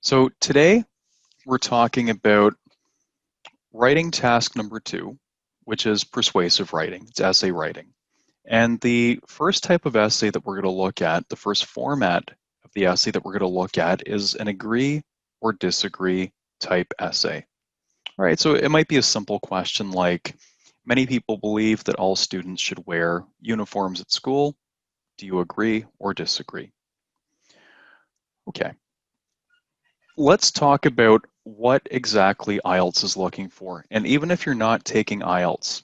So today we're talking about writing task number 2, which is persuasive writing. It's essay writing. And the first type of essay that we're going to look at, the first format of the essay that we're going to look at is an agree or disagree type essay. All right, so it might be a simple question like, many people believe that all students should wear uniforms at school. Do you agree or disagree? Okay. Let's talk about what exactly IELTS is looking for. And even if you're not taking IELTS,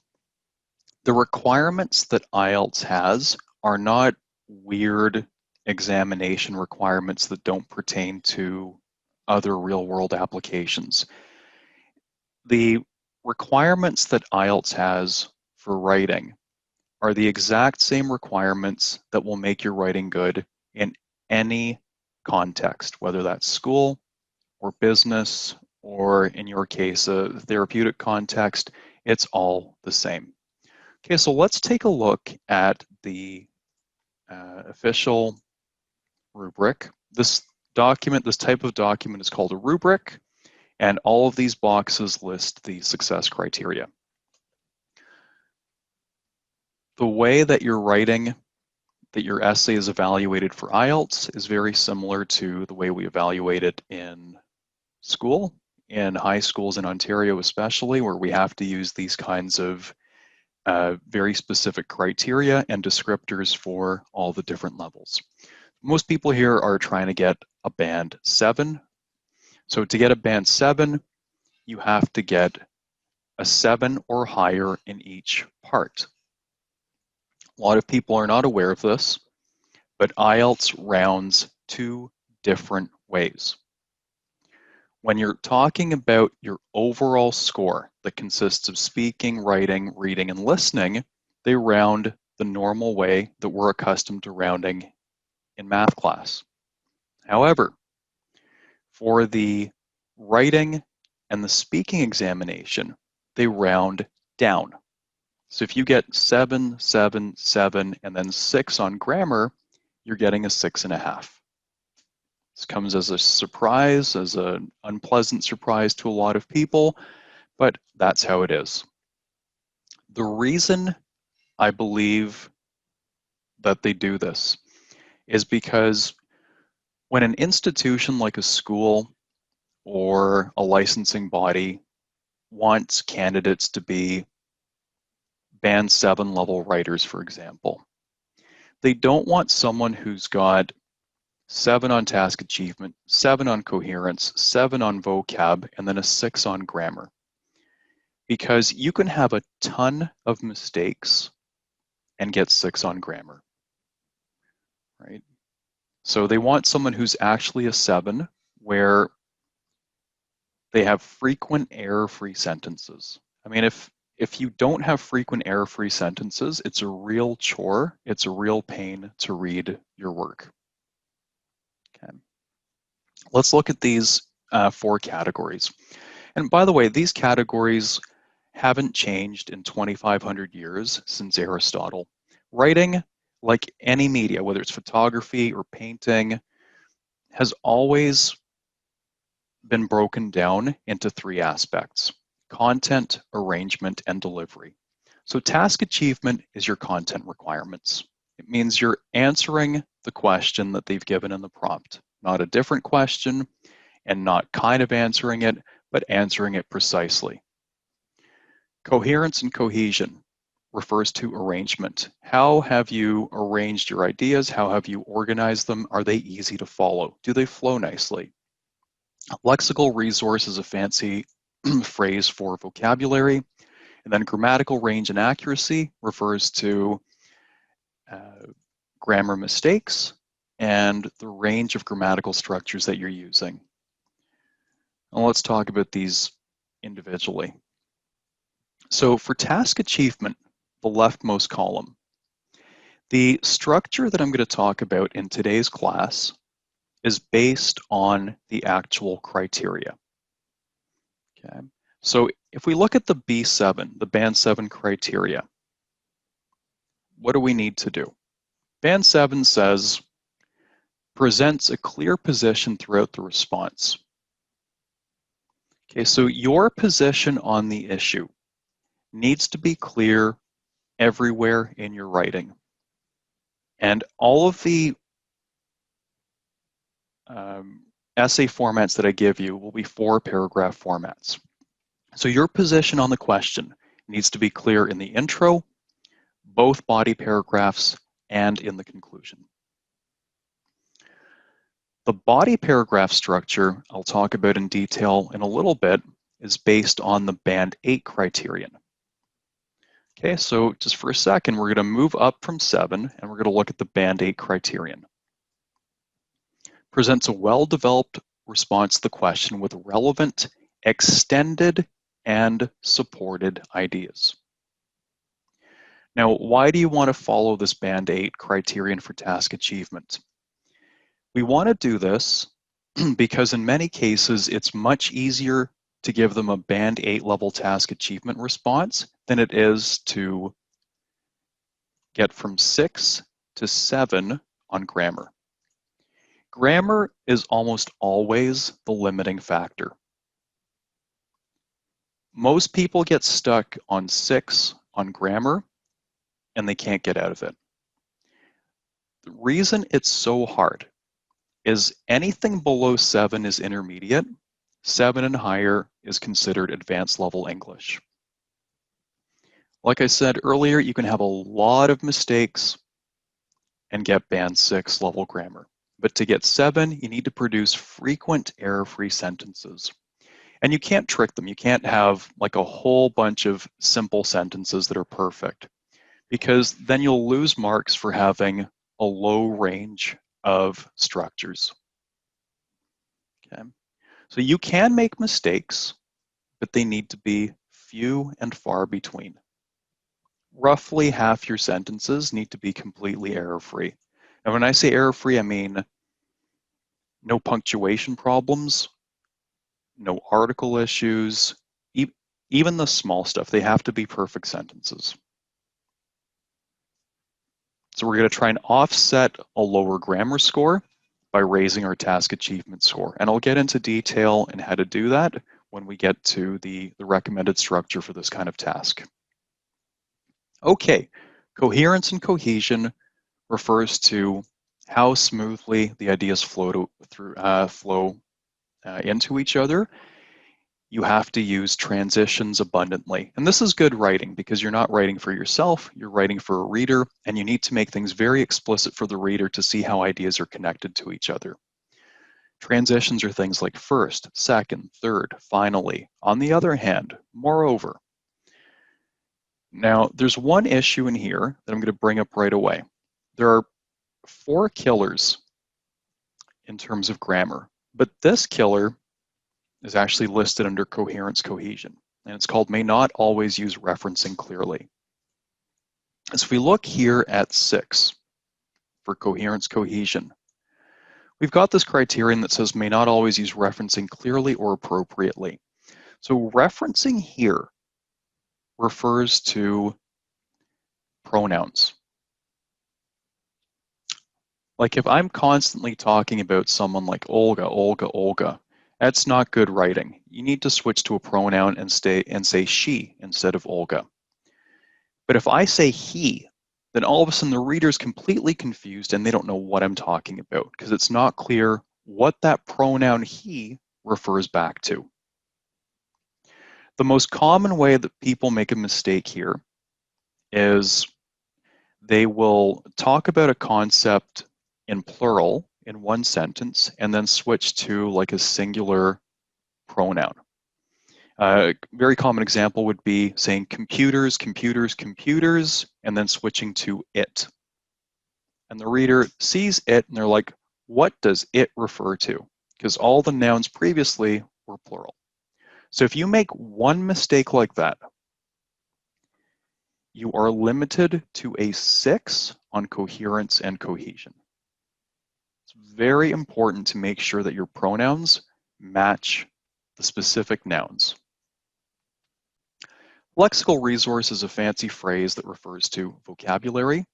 the requirements that IELTS has are not weird examination requirements that don't pertain to other real-world applications. The requirements that IELTS has for writing are the exact same requirements that will make your writing good in any context, whether that's school, or business, or in your case, a therapeutic context, it's all the same. Okay, so let's take a look at the official rubric. This type of document is called a rubric, and all of these boxes list the success criteria. The way that you're writing, that your essay is evaluated for IELTS is very similar to the way we evaluate it in school, in high schools in Ontario especially, where we have to use these kinds of very specific criteria and descriptors for all the different levels. Most people here are trying to get a band 7. So to get a band 7, you have to get a 7 or higher in each part. A lot of people are not aware of this, but IELTS rounds 2 different ways. When you're talking about your overall score that consists of speaking, writing, reading, and listening, they round the normal way that we're accustomed to rounding in math class. However, for the writing and the speaking examination, they round down. So if you get 7, 7, 7, and then 6 on grammar, you're getting a 6.5. This comes as a surprise, as an unpleasant surprise to a lot of people, but that's how it is. The reason I believe that they do this is because when an institution like a school or a licensing body wants candidates to be band 7 level writers, for example, they don't want someone who's got 7 on task achievement, 7 on coherence, 7 on vocab, and then a 6 on grammar. Because you can have a ton of mistakes and get 6 on grammar, right? So they want someone who's actually a 7, where they have frequent error-free sentences. I mean, if you don't have frequent error-free sentences, it's a real chore, it's a real pain to read your work. Okay. Let's look at these 4 categories. And by the way, these categories haven't changed in 2,500 years since Aristotle. Writing, like any media, whether it's photography or painting, has always been broken down into 3 aspects: content, arrangement, and delivery. So task achievement is your content requirements. It means you're answering the question that they've given in the prompt, not a different question and not kind of answering it, but answering it precisely. Coherence and cohesion refers to arrangement. How have you arranged your ideas? How have you organized them? Are they easy to follow? Do they flow nicely? Lexical resource is a fancy phrase for vocabulary. And then grammatical range and accuracy refers to grammar mistakes and the range of grammatical structures that you're using. Now let's talk about these individually. So for task achievement, the leftmost column, the structure that I'm going to talk about in today's class is based on the actual criteria. Okay. So if we look at the B7, the Band 7 criteria, what do we need to do? Band 7 says, presents a clear position throughout the response. Okay, so your position on the issue needs to be clear everywhere in your writing. And all of the essay formats that I give you will be 4-paragraph formats. So your position on the question needs to be clear in the intro, both body paragraphs, and in the conclusion. The body paragraph structure I'll talk about in detail in a little bit is based on the Band 8 criterion. Okay, so just for a second, we're going to move up from 7 and we're going to look at the Band 8 criterion. Presents a well-developed response to the question with relevant, extended, and supported ideas. Now, why do you want to follow this Band 8 criterion for task achievement? We want to do this because in many cases, it's much easier to give them a Band 8 level task achievement response than it is to get from 6 to 7 on grammar. Grammar is almost always the limiting factor. Most people get stuck on 6 on grammar and they can't get out of it. The reason it's so hard is anything below 7 is intermediate, 7 and higher is considered advanced level English. Like I said earlier, you can have a lot of mistakes and get band 6 level grammar. But to get 7, you need to produce frequent error-free sentences. And you can't trick them. You can't have like a whole bunch of simple sentences that are perfect, because then you'll lose marks for having a low range of structures. Okay. So you can make mistakes, but they need to be few and far between. Roughly half your sentences need to be completely error-free. And when I say error-free, I mean no punctuation problems, no article issues, even the small stuff. They have to be perfect sentences. So we're going to try and offset a lower grammar score by raising our task achievement score. And I'll get into detail in how to do that when we get to the recommended structure for this kind of task. Okay, coherence and cohesion refers to how smoothly the ideas flow into each other. You have to use transitions abundantly. And this is good writing because you're not writing for yourself, you're writing for a reader, and you need to make things very explicit for the reader to see how ideas are connected to each other. Transitions are things like first, second, third, finally. On the other hand, moreover. Now, there's one issue in here that I'm going to bring up right away. There are 4 killers in terms of grammar, but this killer is actually listed under coherence cohesion, and it's called may not always use referencing clearly. As we look here at 6 for coherence cohesion, we've got this criterion that says may not always use referencing clearly or appropriately. So referencing here refers to pronouns. Like if I'm constantly talking about someone like Olga, Olga, Olga, that's not good writing. You need to switch to a pronoun and say she instead of Olga. But if I say he, then all of a sudden the reader's completely confused and they don't know what I'm talking about because it's not clear what that pronoun he refers back to. The most common way that people make a mistake here is they will talk about a concept in plural in one sentence and then switch to like a singular pronoun. A very common example would be saying computers, computers, computers, and then switching to it. And the reader sees it and they're like, what does it refer to? Because all the nouns previously were plural. So if you make one mistake like that, you are limited to a 6 on coherence and cohesion. It's very important to make sure that your pronouns match the specific nouns. Lexical resource is a fancy phrase that refers to vocabulary.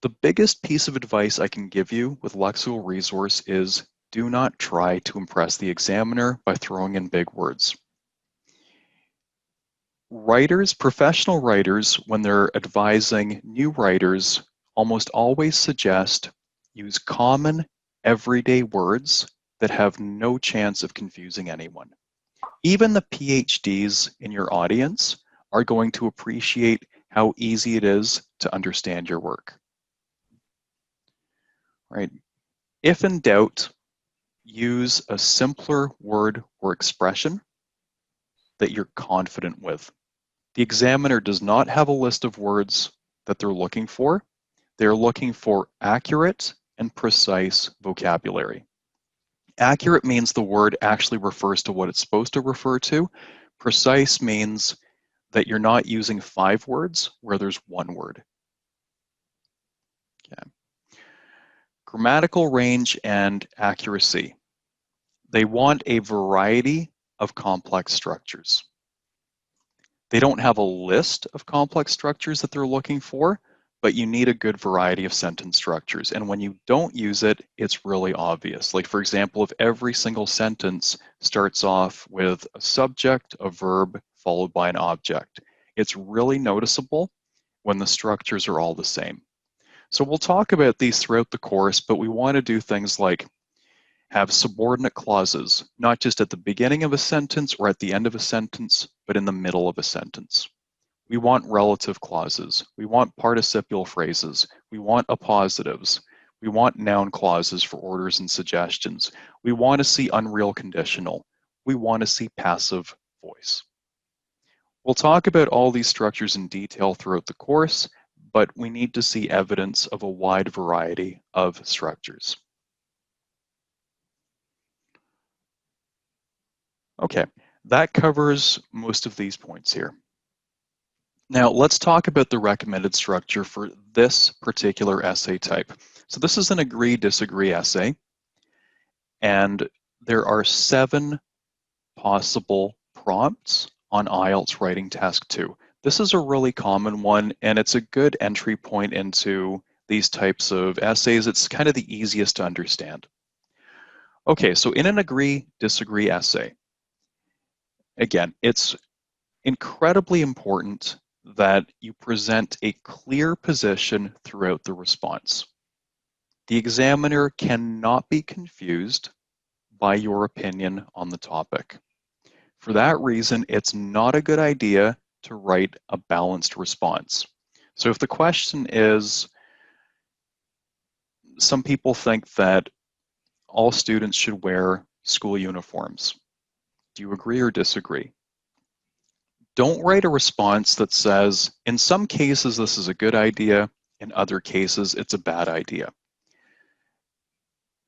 The biggest piece of advice I can give you with lexical resource is Do not try to impress the examiner by throwing in big words. Writers, professional writers, when they're advising new writers, almost always suggest use common, everyday words that have no chance of confusing anyone. Even the PhDs in your audience are going to appreciate how easy it is to understand your work. Right? If in doubt, use a simpler word or expression that you're confident with. The examiner does not have a list of words that they're looking for. They're looking for accurate and precise vocabulary. Accurate means the word actually refers to what it's supposed to refer to. Precise means that you're not using 5 words where there's 1 word. Okay. Grammatical range and accuracy. They want a variety of complex structures. They don't have a list of complex structures that they're looking for, but you need a good variety of sentence structures. And when you don't use it, it's really obvious. Like, for example, if every single sentence starts off with a subject, a verb, followed by an object, it's really noticeable when the structures are all the same. So we'll talk about these throughout the course, but we want to do things like have subordinate clauses, not just at the beginning of a sentence or at the end of a sentence, but in the middle of a sentence. We want relative clauses. We want participial phrases. We want appositives. We want noun clauses for orders and suggestions. We want to see unreal conditional. We want to see passive voice. We'll talk about all these structures in detail throughout the course, but we need to see evidence of a wide variety of structures. Okay, that covers most of these points here. Now let's talk about the recommended structure for this particular essay type. So this is an agree-disagree essay, and there are 7 possible prompts on IELTS Writing Task 2. This is a really common one, and it's a good entry point into these types of essays. It's kind of the easiest to understand. Okay, so in an agree-disagree essay, again, it's incredibly important that you present a clear position throughout the response. The examiner cannot be confused by your opinion on the topic. For that reason, it's not a good idea to write a balanced response. So if the question is, some people think that all students should wear school uniforms. Do you agree or disagree? Don't write a response that says, in some cases, this is a good idea. In other cases, it's a bad idea.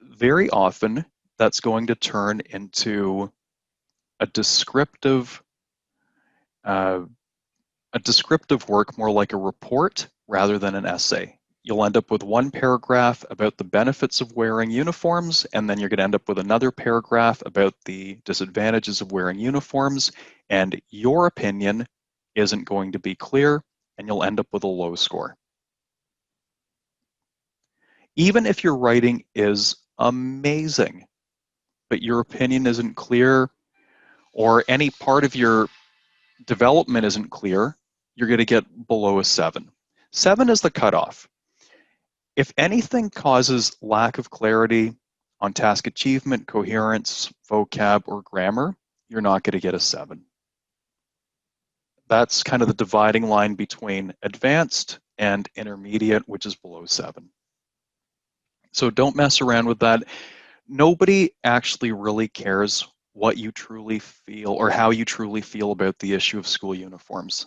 Very often, that's going to turn into a descriptive work, more like a report rather than an essay. You'll end up with one paragraph about the benefits of wearing uniforms, and then you're going to end up with another paragraph about the disadvantages of wearing uniforms, and your opinion isn't going to be clear, and you'll end up with a low score. Even if your writing is amazing, but your opinion isn't clear, or any part of your development isn't clear, you're going to get below a 7. 7 is the cutoff. If anything causes lack of clarity on task achievement, coherence, vocab, or grammar, you're not going to get a 7. That's kind of the dividing line between advanced and intermediate, which is below 7. So don't mess around with that. Nobody actually really cares what you truly feel or how you truly feel about the issue of school uniforms.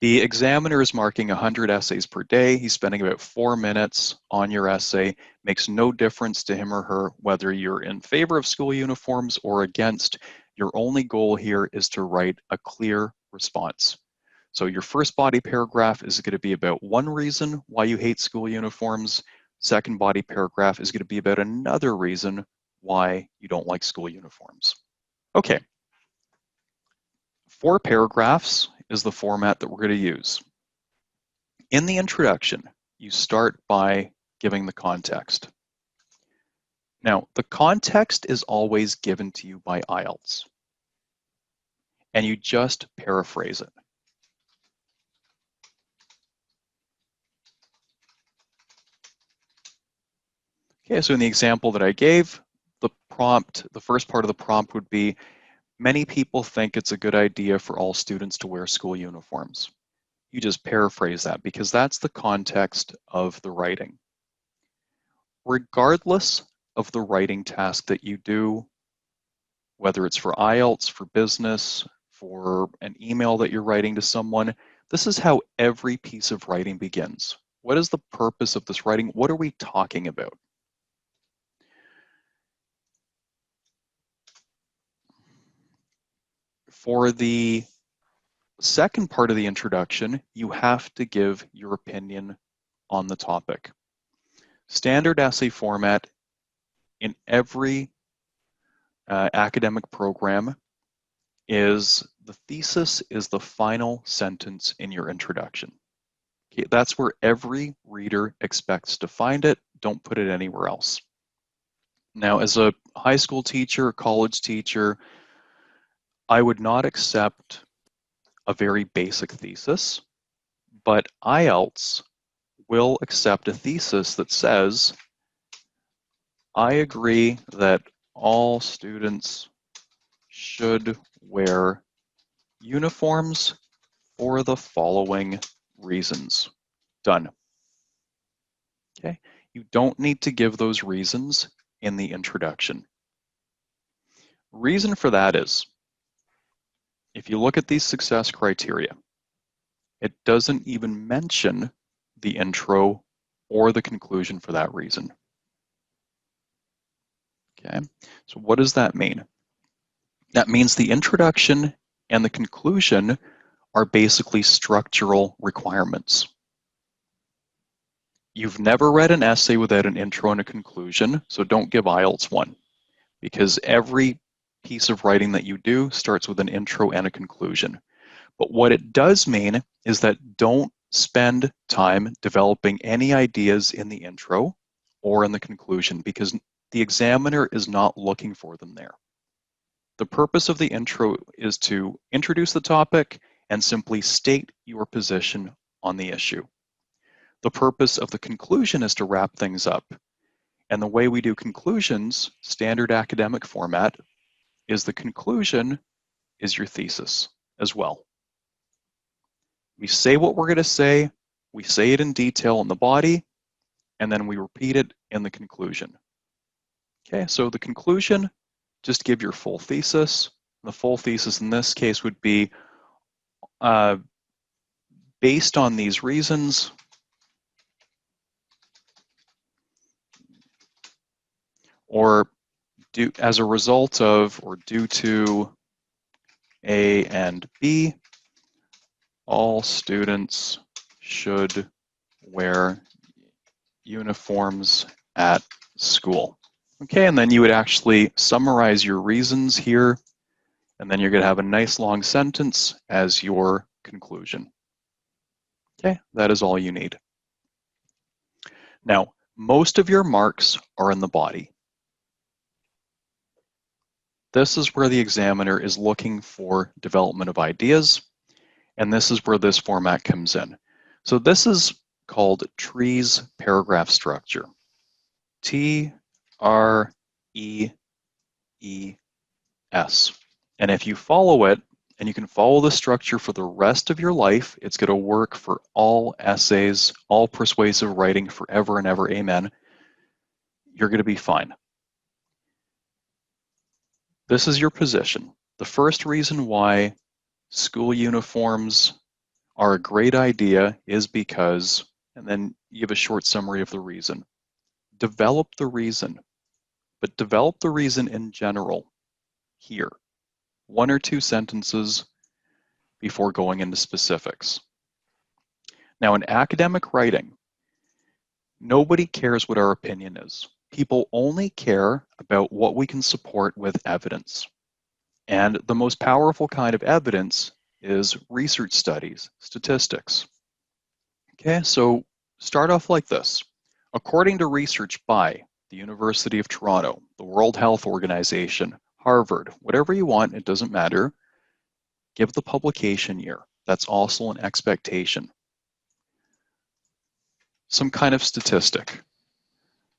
The examiner is marking 100 essays per day. He's spending about 4 minutes on your essay. Makes no difference to him or her whether you're in favor of school uniforms or against. Your only goal here is to write a clear response. So your first body paragraph is going to be about one reason why you hate school uniforms. Second body paragraph is going to be about another reason why you don't like school uniforms. Okay. 4 paragraphs is the format that we're going to use. In the introduction, you start by giving the context. Now, the context is always given to you by IELTS, and you just paraphrase it. Okay, so in the example that I gave, the first part of the prompt would be, many people think it's a good idea for all students to wear school uniforms. You just paraphrase that because that's the context of the writing. Regardless of the writing task that you do, whether it's for IELTS, for business, for an email that you're writing to someone, this is how every piece of writing begins. What is the purpose of this writing? What are we talking about? For the second part of the introduction, you have to give your opinion on the topic. Standard essay format in every academic program is the thesis is the final sentence in your introduction. Okay, that's where every reader expects to find it. Don't put it anywhere else. Now, as a high school teacher, college teacher, I would not accept a very basic thesis, but IELTS will accept a thesis that says, I agree that all students should wear uniforms for the following reasons. Done. Okay, you don't need to give those reasons in the introduction. Reason for that is, if you look at these success criteria, it doesn't even mention the intro or the conclusion for that reason. Okay, so what does that mean? That means the introduction and the conclusion are basically structural requirements. You've never read an essay without an intro and a conclusion, so don't give IELTS one, because every piece of writing that you do starts with an intro and a conclusion. But what it does mean is that don't spend time developing any ideas in the intro or in the conclusion, because the examiner is not looking for them there. The purpose of the intro is to introduce the topic and simply state your position on the issue. The purpose of the conclusion is to wrap things up. And the way we do conclusions, standard academic format, is the conclusion is your thesis as well. We say what we're going to say, we say it in detail in the body, and then we repeat it in the conclusion. Okay, so the conclusion, just give your full thesis. The full thesis in this case would be, based on these reasons, or as a result of, or due to A and B, all students should wear uniforms at school. Okay, and then you would actually summarize your reasons here, and then you're going to have a nice long sentence as your conclusion. Okay, that is all you need. Now, most of your marks are in the body. This is where the examiner is looking for development of ideas, and this is where this format comes in. So this is called T.R.E.E.S paragraph structure. T.R.E.E.S. And if you follow it, and you can follow the structure for the rest of your life, it's going to work for all essays, all persuasive writing forever and ever, amen. You're going to be fine. This is your position. The first reason why school uniforms are a great idea is because, and then you have a short summary of the reason. Develop the reason, but develop the reason in general here. 1 or 2 sentences before going into specifics. Now, in academic writing, nobody cares what our opinion is. People only care about what we can support with evidence. And the most powerful kind of evidence is research studies, statistics. Okay, so start off like this. According to research by, the University of Toronto, the World Health Organization, Harvard, whatever you want, it doesn't matter. Give the publication year. That's also an expectation. Some kind of statistic.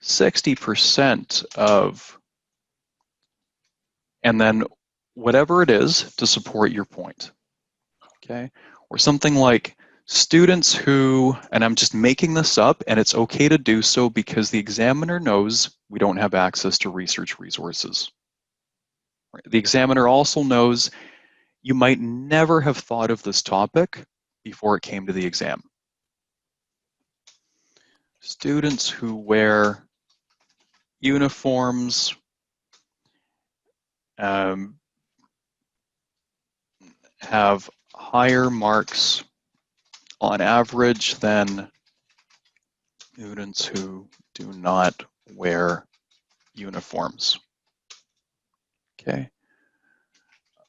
60% of, and then whatever it is to support your point, okay? Or something like students who, and I'm just making this up, and it's okay to do so because the examiner knows we don't have access to research resources. The examiner also knows you might never have thought of this topic before it came to the exam. Students who wear uniforms have higher marks on average than students who do not wear uniforms. Okay.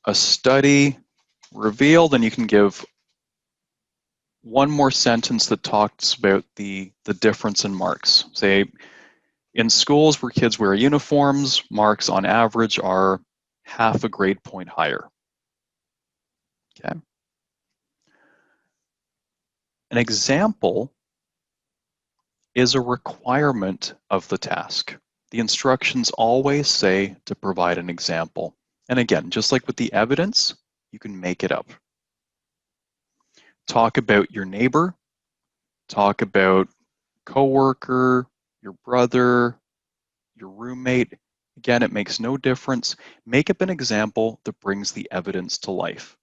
A study revealed, and you can give one more sentence that talks about the difference in marks. Say, in schools where kids wear uniforms, marks on average are half a grade point higher. Okay. An example is a requirement of the task. The instructions always say to provide an example. And again, just like with the evidence, you can make it up. Talk about your neighbor, talk about coworker, your brother, your roommate. Again, it makes no difference. Make up an example that brings the evidence to life.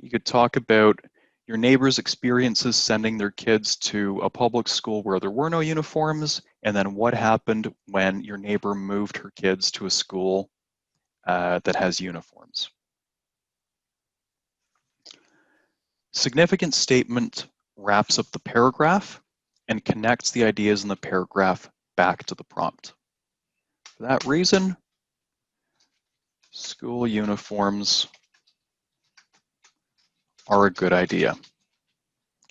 You could talk about your neighbor's experiences sending their kids to a public school where there were no uniforms, and then what happened when your neighbor moved her kids to a school that has uniforms. Significant statement wraps up the paragraph and connects the ideas in the paragraph back to the prompt. For that reason, school uniforms are a good idea.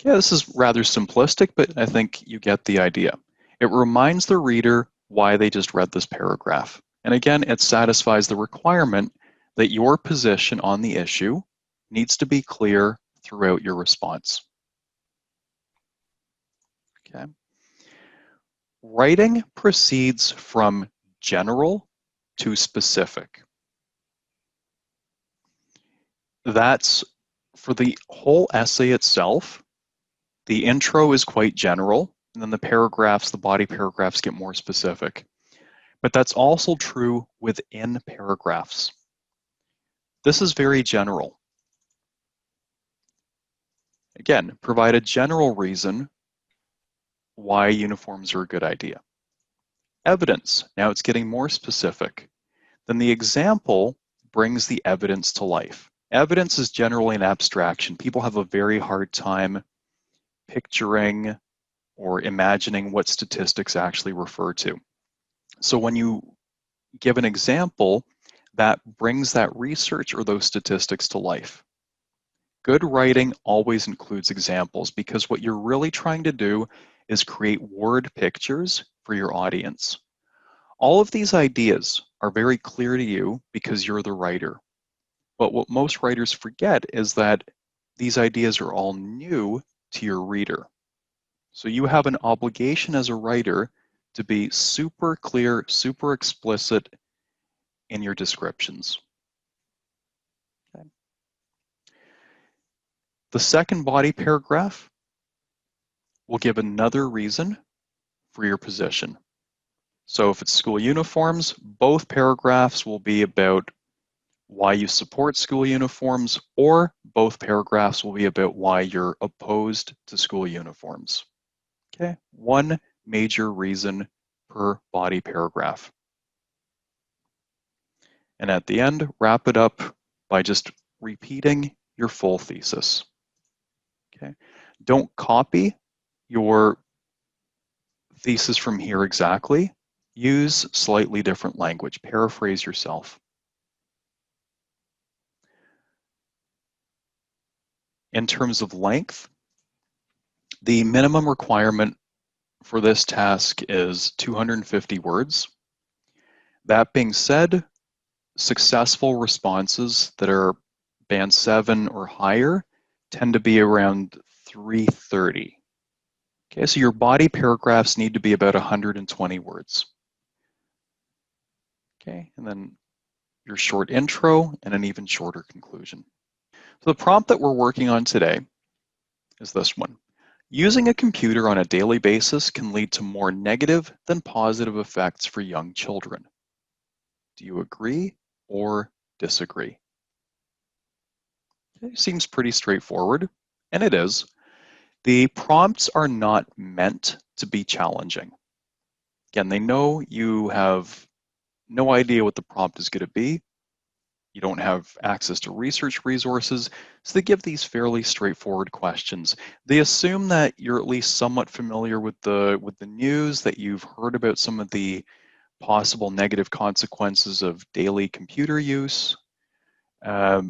Yeah, this is rather simplistic, but I think you get the idea. It reminds the reader why they just read this paragraph. And again, it satisfies the requirement that your position on the issue needs to be clear throughout your response. Okay. Writing proceeds from general to specific. That's for the whole essay itself. The intro is quite general, and then the paragraphs, the body paragraphs, get more specific. But that's also true within paragraphs. This is very general. Again, provide a general reason why uniforms are a good idea. Evidence, now it's getting more specific. Then the example brings the evidence to life. Evidence is generally an abstraction. People have a very hard time picturing or imagining what statistics actually refer to. So when you give an example, that brings that research or those statistics to life. Good writing always includes examples because what you're really trying to do is create word pictures for your audience. All of these ideas are very clear to you because you're the writer. But what most writers forget is that these ideas are all new to your reader. So you have an obligation as a writer to be super clear, super explicit in your descriptions. Okay. The second body paragraph will give another reason for your position. So if it's school uniforms, both paragraphs will be about why you support school uniforms, or both paragraphs will be about why you're opposed to school uniforms. Okay, one major reason per body paragraph. And at the end, wrap it up by just repeating your full thesis. Okay, don't copy your thesis from here exactly. Use slightly different language. Paraphrase yourself. In terms of length, the minimum requirement for this task is 250 words. That being said, successful responses that are band 7 or higher tend to be around 330. Okay, so your body paragraphs need to be about 120 words. Okay, and then your short intro and an even shorter conclusion. So the prompt that we're working on today is this one. Using a computer on a daily basis can lead to more negative than positive effects for young children. Do you agree or disagree? Okay, seems pretty straightforward, and it is. The prompts are not meant to be challenging. Again, they know you have no idea what the prompt is going to be. You don't have access to research resources, so they give these fairly straightforward questions. They assume that you're at least somewhat familiar with the news, that you've heard about some of the possible negative consequences of daily computer use. They're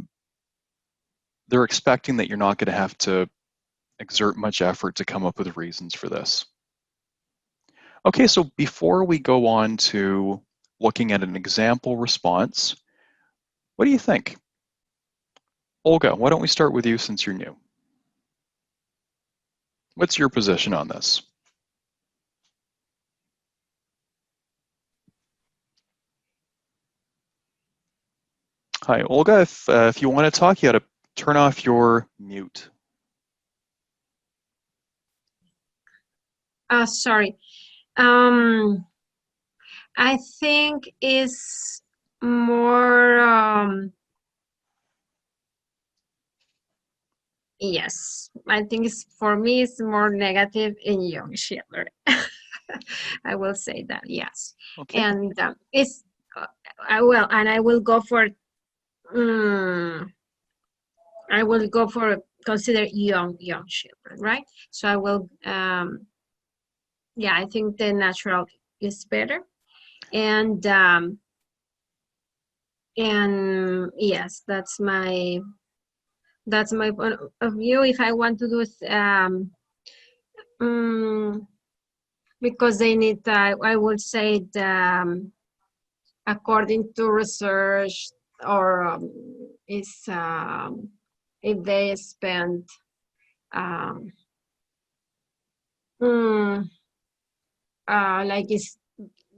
expecting that you're not going to have to exert much effort to come up with reasons for this. Okay, so before we go on to looking at an example response, what do you think? Olga, why don't we start with you since you're new? What's your position on this? Hi, Olga. If you want to talk, you got to turn off your mute. Sorry. I think it's more, yes, I think it's, for me, it's more negative in young children. I will say that, yes. Okay. And it's, I will go for, I will go for consider young children, right? So I will, yeah, I think the natural is better. And yes, that's my point of view. If I want to do because they need, I would say, according to research, or is if they spend like, it's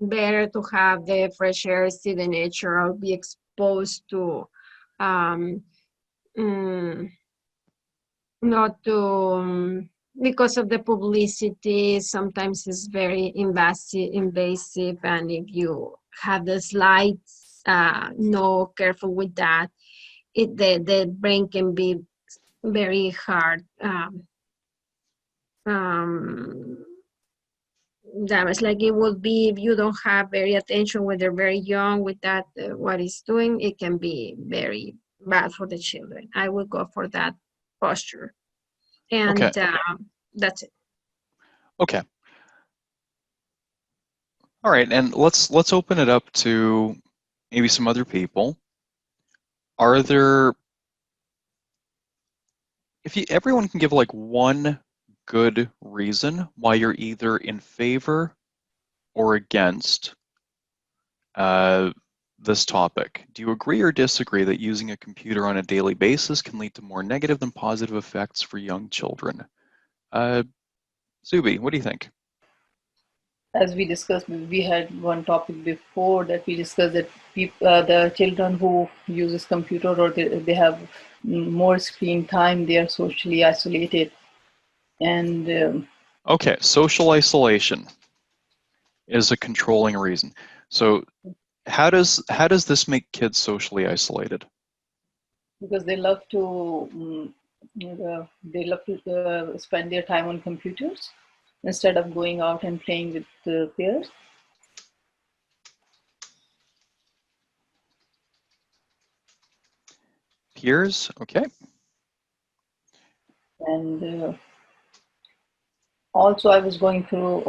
better to have the fresh air, see the nature, or be exposed to not to because of the publicity. Sometimes it's very invasive, and if you have the slides, no careful with that, the brain can be very hard damage. Like, it would be, if you don't have very attention when they're very young with that, what it's doing, it can be very bad for the children. I will go for that posture. And Okay. that's it. Okay. All right, and let's open it up to maybe some other people. Are there, everyone can give like one good reason why you're either in favor or against this topic. Do you agree or disagree that using a computer on a daily basis can lead to more negative than positive effects for young children? Zubi, what do you think? As we discussed, we had one topic before that we discussed that the children who uses computer, or they have more screen time, they are socially isolated. And okay, social isolation is a controlling reason. So how does this make kids socially isolated? because they love to spend their time on computers instead of going out and playing with peers. Peers, okay. And also I was going through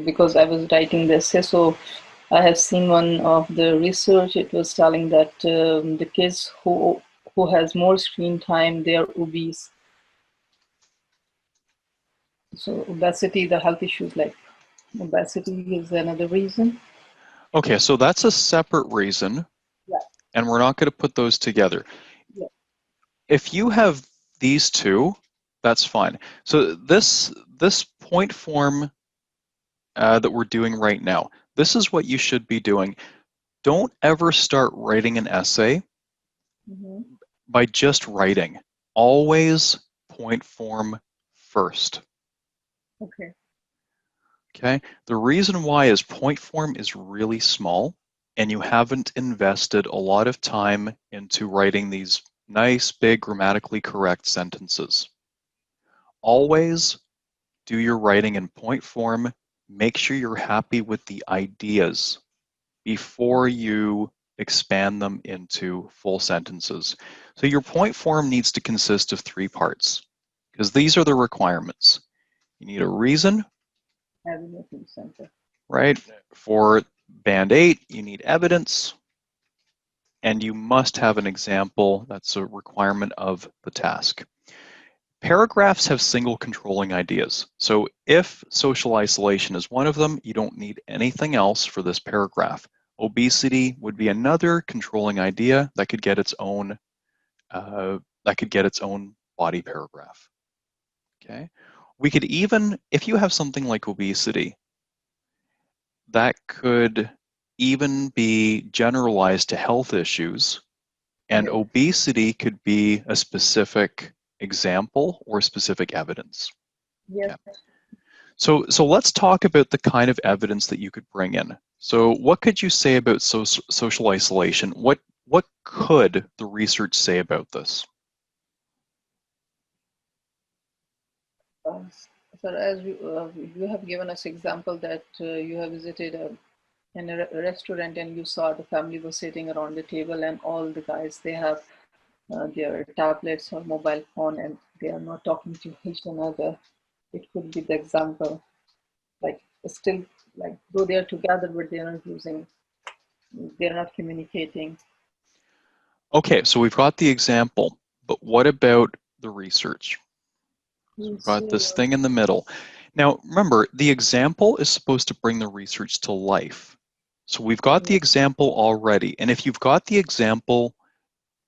because I was writing the essay, so I have seen one of the research. It was telling that the kids who has more screen time, they are obese. So obesity, the health issues like obesity is another reason. Okay, so that's a separate reason, Yeah. and we're not going to put those together. Yeah. If you have these two, that's fine. So this point form that we're doing right now, this is what you should be doing. Don't ever start writing an essay by just writing. Always point form first. Okay. Okay, the reason why is point form is really small and you haven't invested a lot of time into writing these nice, big, grammatically correct sentences. Always do your writing in point form. Make sure you're happy with the ideas before you expand them into full sentences. So your point form needs to consist of 3 parts because these are the requirements. You need a reason, right? For band 8, you need evidence, and you must have an example. That's a requirement of the task. Paragraphs have single controlling ideas. So if social isolation is one of them, you don't need anything else for this paragraph. Obesity would be another controlling idea that could get its own body paragraph. Okay. We could even, if you have something like obesity, that could even be generalized to health issues, and obesity could be a specific example or specific evidence. Yes. Okay. So let's talk about the kind of evidence that you could bring in. So what could you say about social isolation? What could the research say about this? So as you have given us example that you have visited in a restaurant and you saw the family was sitting around the table and all the guys, they have their tablets or mobile phone and they are not talking to each another. It could be the example, like still, like though they are together but they are not using, they are not communicating. Okay, so we've got the example, but what about the research? So we've got this thing in the middle. Now, remember, the example is supposed to bring the research to life. So we've got the example already. And if you've got the example,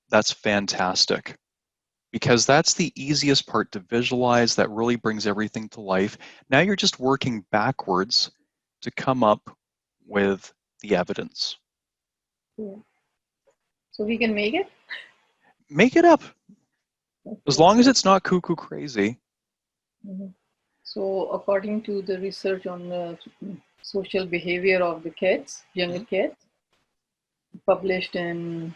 that's fantastic, because that's the easiest part to visualize. That really brings everything to life. Now you're just working backwards to come up with the evidence. Yeah. So we can make it? Make it up. Okay. As long as it's not cuckoo crazy. So according to the research on social behavior of the kids, younger kids, published in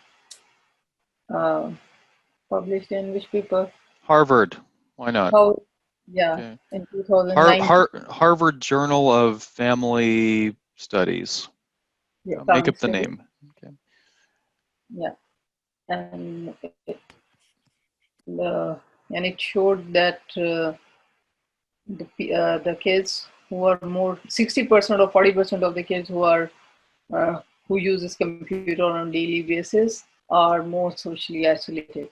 which paper? Harvard. Why not? How? Yeah, Okay. in 2009. Harvard Journal of Family Studies. Yeah, Make up the study. name. Okay. Yeah, and it showed that the kids who are more 60% or 40% of the kids who uses computer on a daily basis are more socially isolated.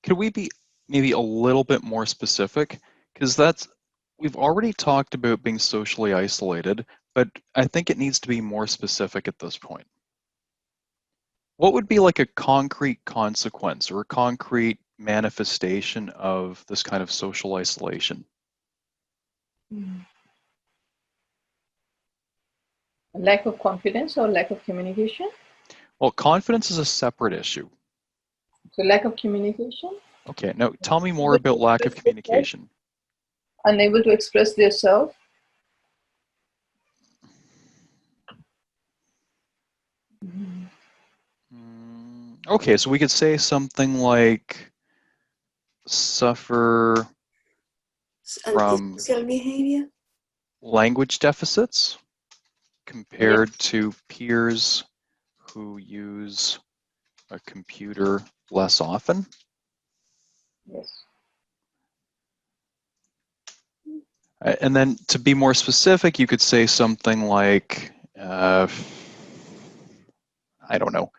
Could we be maybe a little bit more specific? Because we've already talked about being socially isolated, but I think it needs to be more specific at this point. What would be like a concrete consequence or a concrete manifestation of this kind of social isolation? Lack of confidence or lack of communication? Well, confidence is a separate issue. So lack of communication? Okay, now tell me more about lack of communication. Unable to express themselves. Okay, so we could say something like suffer from antisocial behavior, language deficits compared to peers who use a computer less often. Yes. And then to be more specific, you could say something like, I don't know,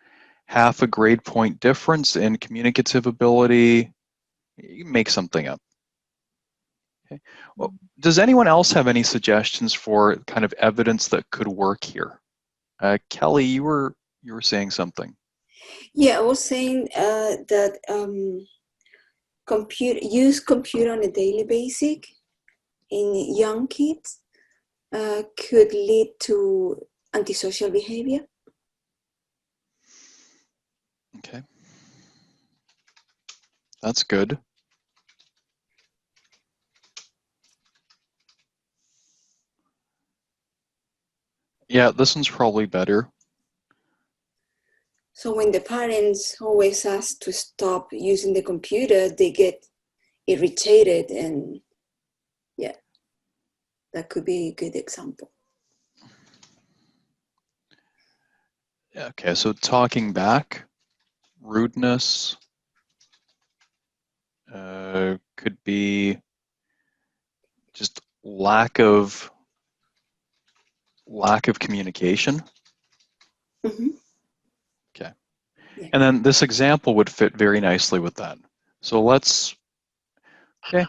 half a grade point difference in communicative ability. You make something up. Okay. Well, does anyone else have any suggestions for kind of evidence that could work here? Kelly, you were saying something. Yeah, I was saying that use computer on a daily basis in young kids could lead to antisocial behavior. Okay. That's good. Yeah, this one's probably better. So when the parents always ask to stop using the computer, they get irritated, and yeah, that could be a good example. Okay, so talking back, rudeness could be just lack of communication. Mm-hmm. Okay. Yeah. And then this example would fit very nicely with that. So okay,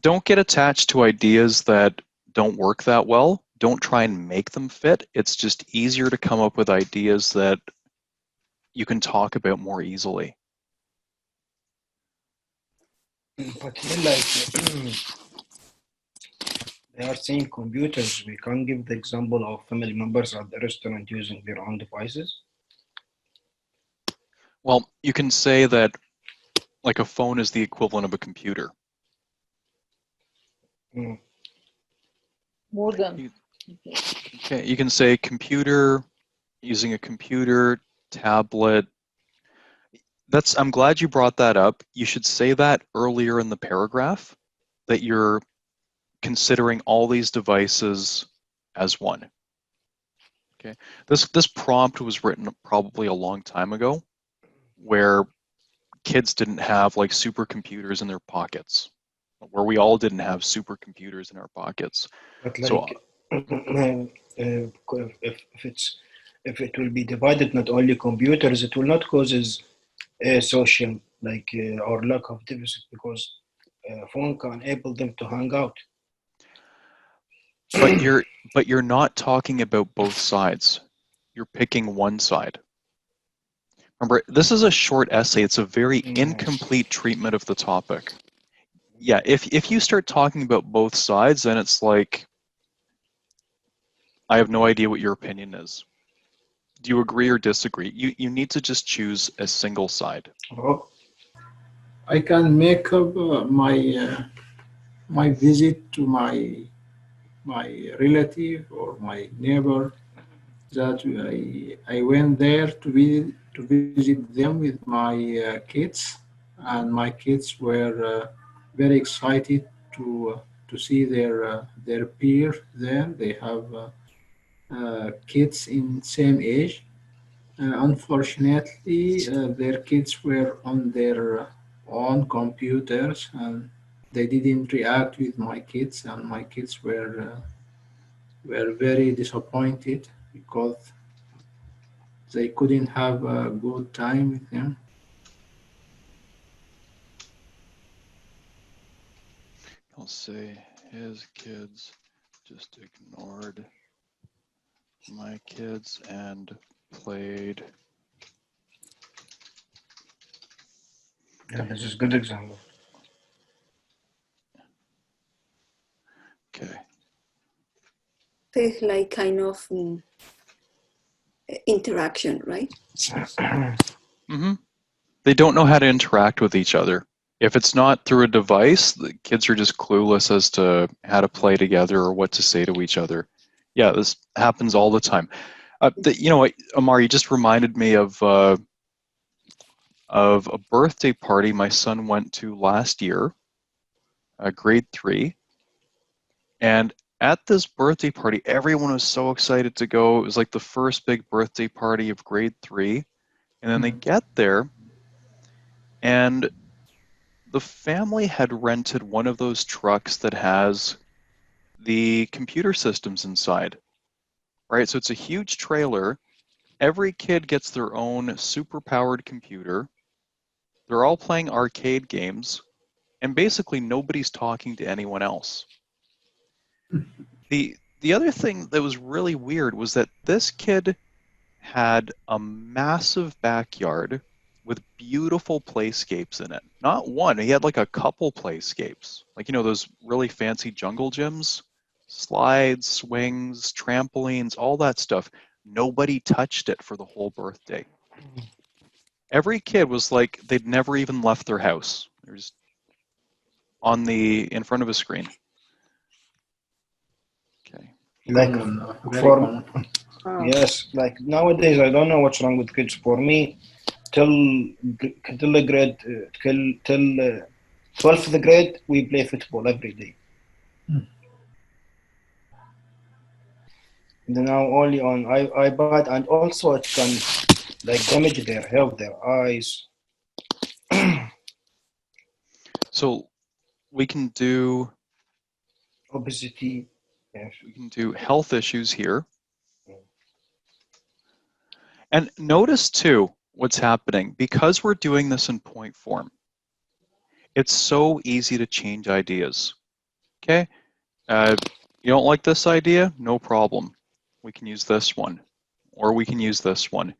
don't get attached to ideas that don't work that well. Don't try and make them fit. It's just easier to come up with ideas that you can talk about more easily. But then, like, they are saying computers. We can't give the example of family members at the restaurant using their own devices. Well, you can say that like a phone is the equivalent of a computer. Mm. More than. Okay, you can say computer, using a computer, tablet. I'm glad you brought that up. You should say that earlier in the paragraph, that you're considering all these devices as one. Okay, this prompt was written probably a long time ago, where kids didn't have like supercomputers in their pockets, where we all didn't have supercomputers in our pockets. But So like, if it will be divided, not only computers, it will not causes social or lack of deficit, because phone can enable them to hang out. but you're not talking about both sides. You're picking one side. Remember, this is a short essay. It's a very incomplete treatment of the topic. Yeah, if you start talking about both sides, then it's like, I have no idea what your opinion is. Do you agree or disagree? You need to just choose a single side. Oh, I can make up my visit to my relative or my neighbor, that I went there to visit them with my kids, and my kids were very excited to see their peer there. They have kids in same age. Unfortunately, their kids were on their own computers, and they didn't react with my kids, and my kids were very disappointed because they couldn't have a good time with them. I'll say his kids just ignored my kids and played. yeah, this is a good example. Okay. It's like kind of interaction, right? Mm-hmm. They don't know how to interact with each other. If it's not through a device, the kids are just clueless as to how to play together or what to say to each other. Yeah, this happens all the time. You know what, Amar, you just reminded me of a birthday party my son went to last year, grade 3. And at this birthday party, everyone was so excited to go. It was like the first big birthday party of grade 3. And then they get there, and the family had rented one of those trucks that has the computer systems inside, right? So it's a huge trailer, every kid gets their own super-powered computer. They're all playing arcade games, and basically nobody's talking to anyone else. The other thing that was really weird was that this kid had a massive backyard with beautiful playscapes in it. Not one, he had like a couple playscapes. Like, you know, those really fancy jungle gyms, slides, swings, trampolines, all that stuff. Nobody touched it for the whole birthday. Every kid was like, they'd never even left their house. They were just in front of a screen. Okay. Like Very for common. yes, like nowadays I don't know what's wrong with kids. For me, till the grade till 12th grade we play football every day. And now only on iPad, and also it can like damage their health, their eyes. So we can do Obesity. Yes. we can do health issues here. And notice too what's happening. Because we're doing this in point form, it's so easy to change ideas. Okay? You don't like this idea? No problem. We can use this one, or we can use this one.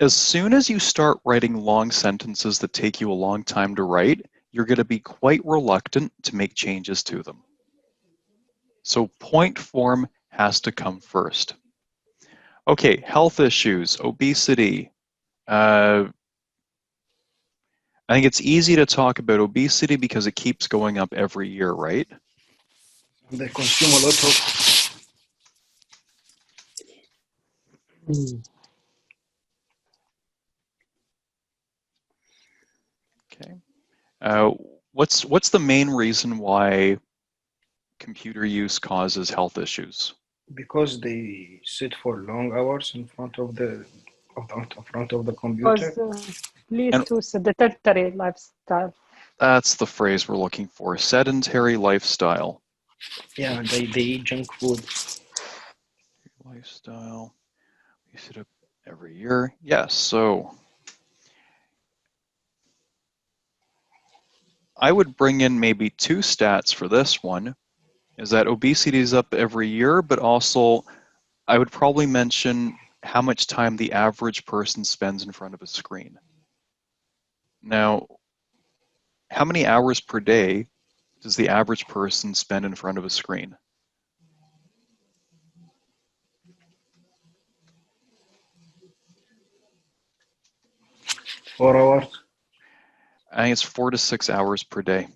As soon as you start writing long sentences that take you a long time to write, you're going to be quite reluctant to make changes to them. So point form has to come first. Okay, health issues, obesity. I think it's easy to talk about obesity because it keeps going up every year, right? They consume a lot of. Okay. What's the main reason why computer use causes health issues? Because they sit for long hours in front of the computer. Because leads to sedentary lifestyle. That's the phrase we're looking for, sedentary lifestyle. Yeah, they eat junk food. Lifestyle, we sit up every year. Yes, so I would bring in maybe two stats for this one, is that obesity is up every year, but also I would probably mention how much time the average person spends in front of a screen. Now, how many hours per day does the average person spend in front of a screen? $4 hours. I think it's 4 to 6 hours per day.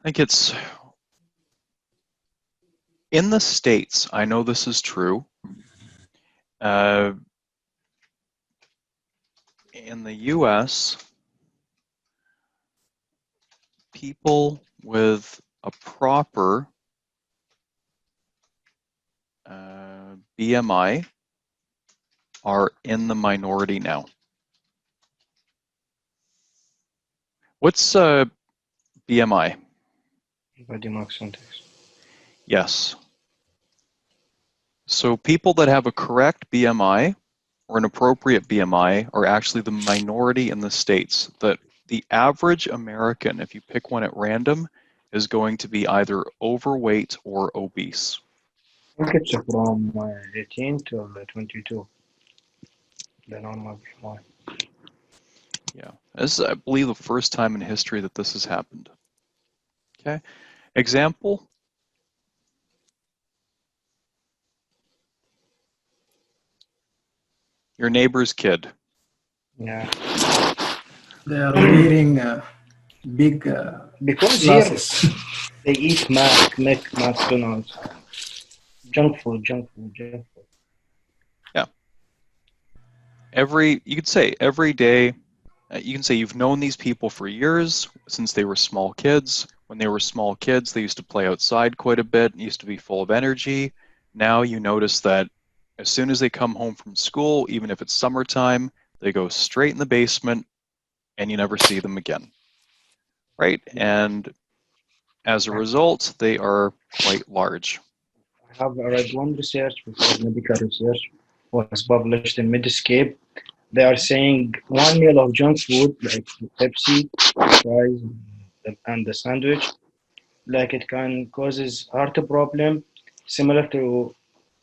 I think it's in the States, I know this is true. In the US, people with a proper BMI are in the minority now. What's BMI? Body mass index. Yes. So people that have a correct BMI or an appropriate BMI are actually the minority in the States. That the average American, if you pick one at random, is going to be either overweight or obese. I think it's from 18 to 22. The normal BMI. Yeah, this is, I believe, the first time in history that this has happened. Okay, example. Your neighbor's kid. Yeah. They are wearing big Because here glasses. they eat McDonald's. Junk food. Yeah. You could say every day, you can say you've known these people for years, since they were small kids. When they were small kids, they used to play outside quite a bit, used to be full of energy. Now you notice that as soon as they come home from school, even if it's summertime, they go straight in the basement and you never see them again, right? And as a result, they are quite large. I have read one research before medical research was published in Medscape. They are saying 1 meal of junk food like Pepsi, fries, and the sandwich, like it can causes heart problem similar to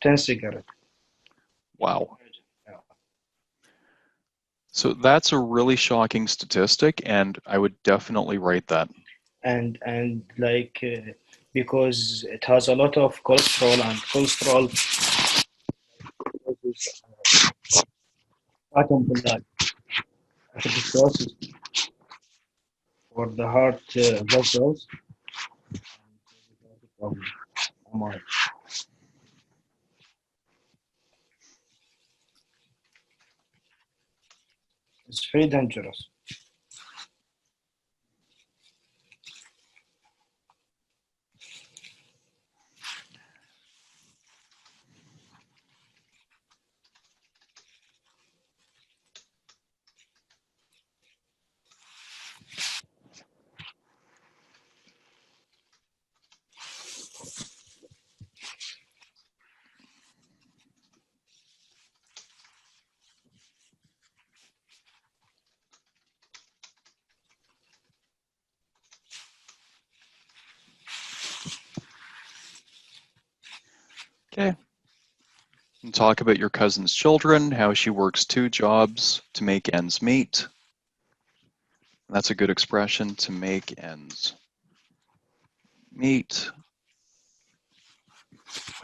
10 cigarettes. Wow. Yeah. So that's a really shocking statistic, and I would definitely write that. And like because it has a lot of cholesterol, and cholesterol causes fat and blood atherosclerosis for the heart vessels. It's very dangerous. Okay. And talk about your cousin's children, how she works 2 jobs to make ends meet. That's a good expression, to make ends meet.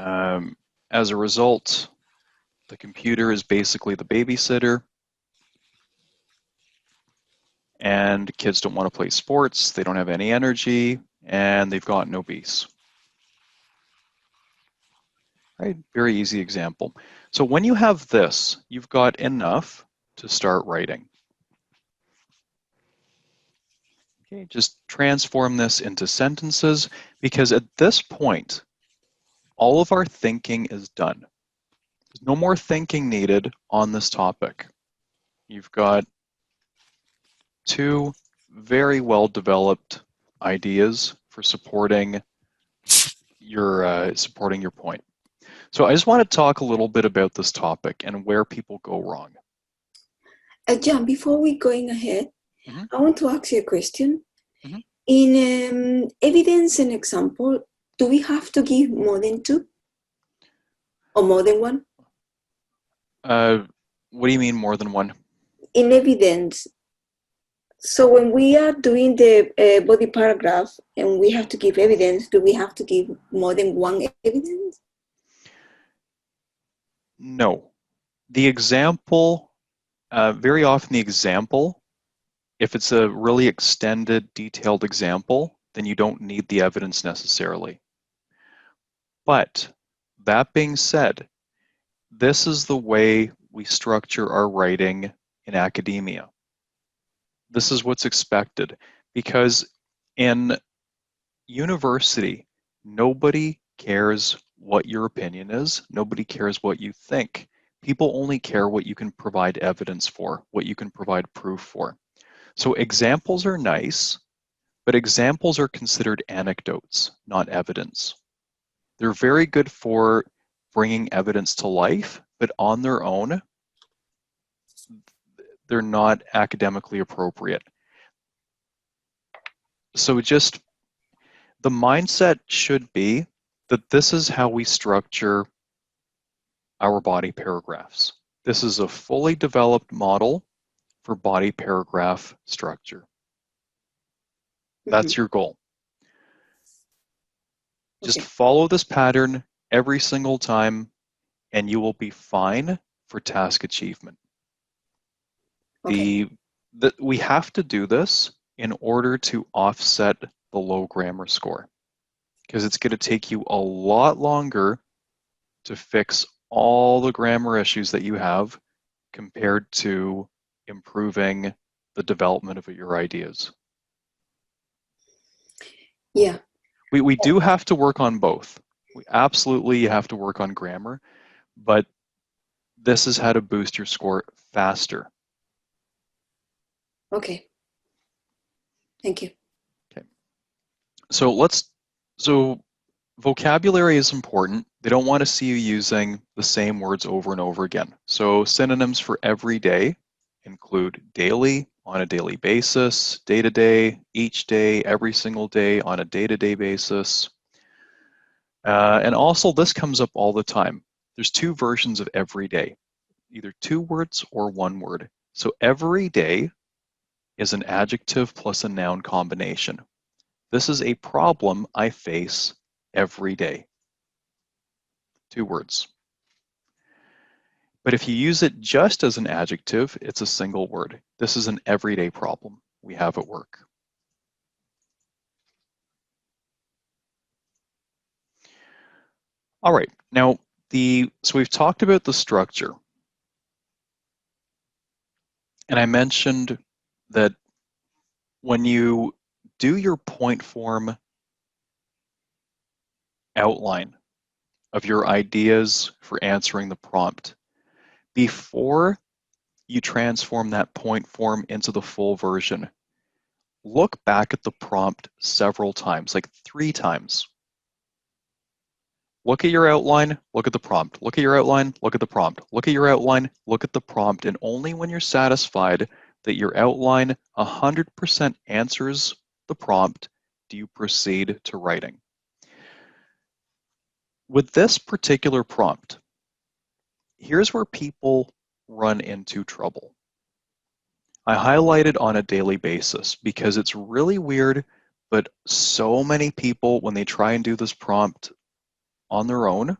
As a result, the computer is basically the babysitter, and kids don't want to play sports, they don't have any energy, and they've gotten obese. Right? Very easy example. So when you have this, you've got enough to start writing. Okay, just transform this into sentences, because at this point, all of our thinking is done. There's no more thinking needed on this topic. You've got 2 very well-developed ideas for supporting your point. So I just want to talk a little bit about this topic and where people go wrong. John, before we going ahead, Mhm. I want to ask you a question. Mhm. In evidence and example, do we have to give more than 2 or more than 1? What do you mean more than 1? In evidence, so when we are doing the body paragraph and we have to give evidence, do we have to give more than 1 evidence? No. The example, very often the example, if it's a really extended, detailed example, then you don't need the evidence necessarily. But that being said, this is the way we structure our writing in academia. This is what's expected, because in university, nobody cares what your opinion is. Nobody cares what you think. People only care what you can provide evidence for, what you can provide proof for. So examples are nice, but examples are considered anecdotes, not evidence. They're very good for bringing evidence to life, but on their own, they're not academically appropriate. So just the mindset should be that this is how we structure our body paragraphs. This is a fully developed model for body paragraph structure. That's your goal. Just follow this pattern every single time, and you will be fine for task achievement. We have to do this in order to offset the low grammar score, because it's going to take you a lot longer to fix all the grammar issues that you have compared to improving the development of your ideas. Yeah. We do have to work on both. We absolutely have to work on grammar, but this is how to boost your score faster. Okay. Thank you. Okay. So vocabulary is important. They don't want to see you using the same words over and over again. So synonyms for every day include daily, on a daily basis, day-to-day, each day, every single day, on a day-to-day basis. And also this comes up all the time. There's two versions of every day, either two words or one word. So every day is an adjective plus a noun combination. This is a problem I face every day. Two words. But if you use it just as an adjective, it's a single word. This is an everyday problem we have at work. All right, now so we've talked about the structure. And I mentioned that when you do your point form outline of your ideas for answering the prompt, before you transform that point form into the full version, look back at the prompt several times, like 3 times. Look at your outline, look at the prompt. Look at your outline, look at the prompt. Look at your outline, look at the prompt. And only when you're satisfied that your outline 100% answers the prompt do you proceed to writing. With this particular prompt, here's where people run into trouble. I highlighted on a daily basis because it's really weird, but so many people, when they try and do this prompt on their own,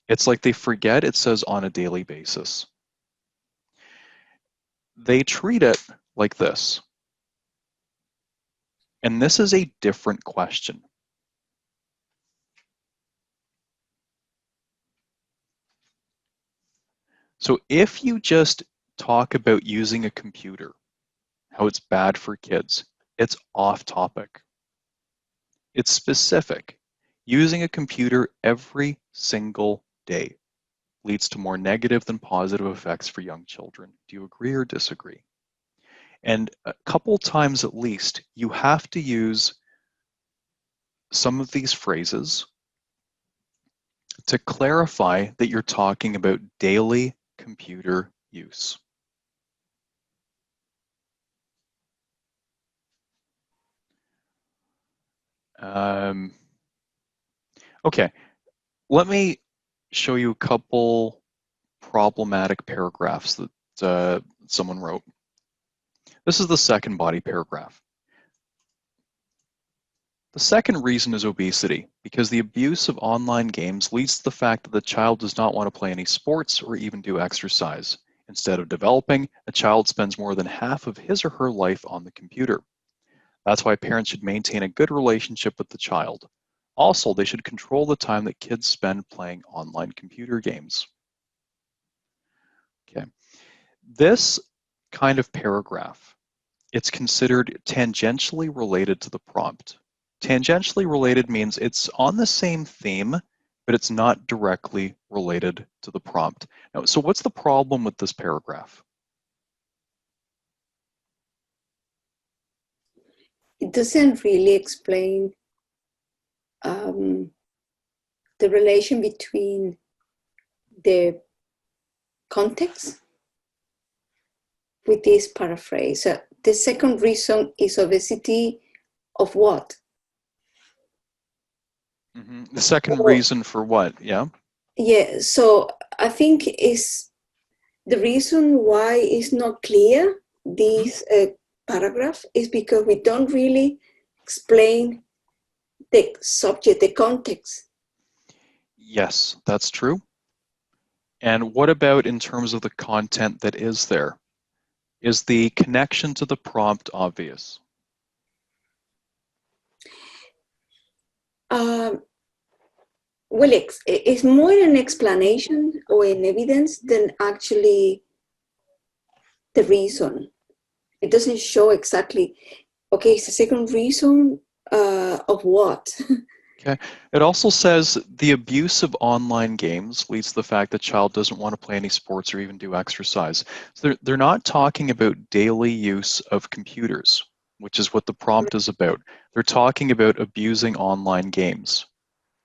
it's like they forget it says on a daily basis. They treat it like this. And this is a different question. So if you just talk about using a computer, how it's bad for kids, it's off topic. It's specific. Using a computer every single day leads to more negative than positive effects for young children. Do you agree or disagree? And a couple times at least, you have to use some of these phrases to clarify that you're talking about daily computer use. Okay, let me show you a couple problematic paragraphs that someone wrote. This is the second body paragraph. The second reason is obesity, because the abuse of online games leads to the fact that the child does not want to play any sports or even do exercise. Instead of developing, a child spends more than half of his or her life on the computer. That's why parents should maintain a good relationship with the child. Also, they should control the time that kids spend playing online computer games. Okay. This kind of paragraph, it's considered tangentially related to the prompt. Tangentially related means it's on the same theme, but it's not directly related to the prompt. Now, so what's the problem with this paragraph? It doesn't really explain the relation between the context with this paraphrase. The second reason is obesity of what? Mm-hmm. The second reason for what? Yeah. Yeah, so I think is the reason why it's not clear, this paragraph, is because we don't really explain the subject, the context. Yes, that's true. And what about in terms of the content that is there? Is the connection to the prompt obvious? Well, it's more an explanation or an evidence than actually the reason. It doesn't show exactly, okay, it's the second reason of what? Okay. It also says the abuse of online games leads to the fact that child doesn't want to play any sports or even do exercise. So they're not talking about daily use of computers, which is what the prompt is about. They're talking about abusing online games,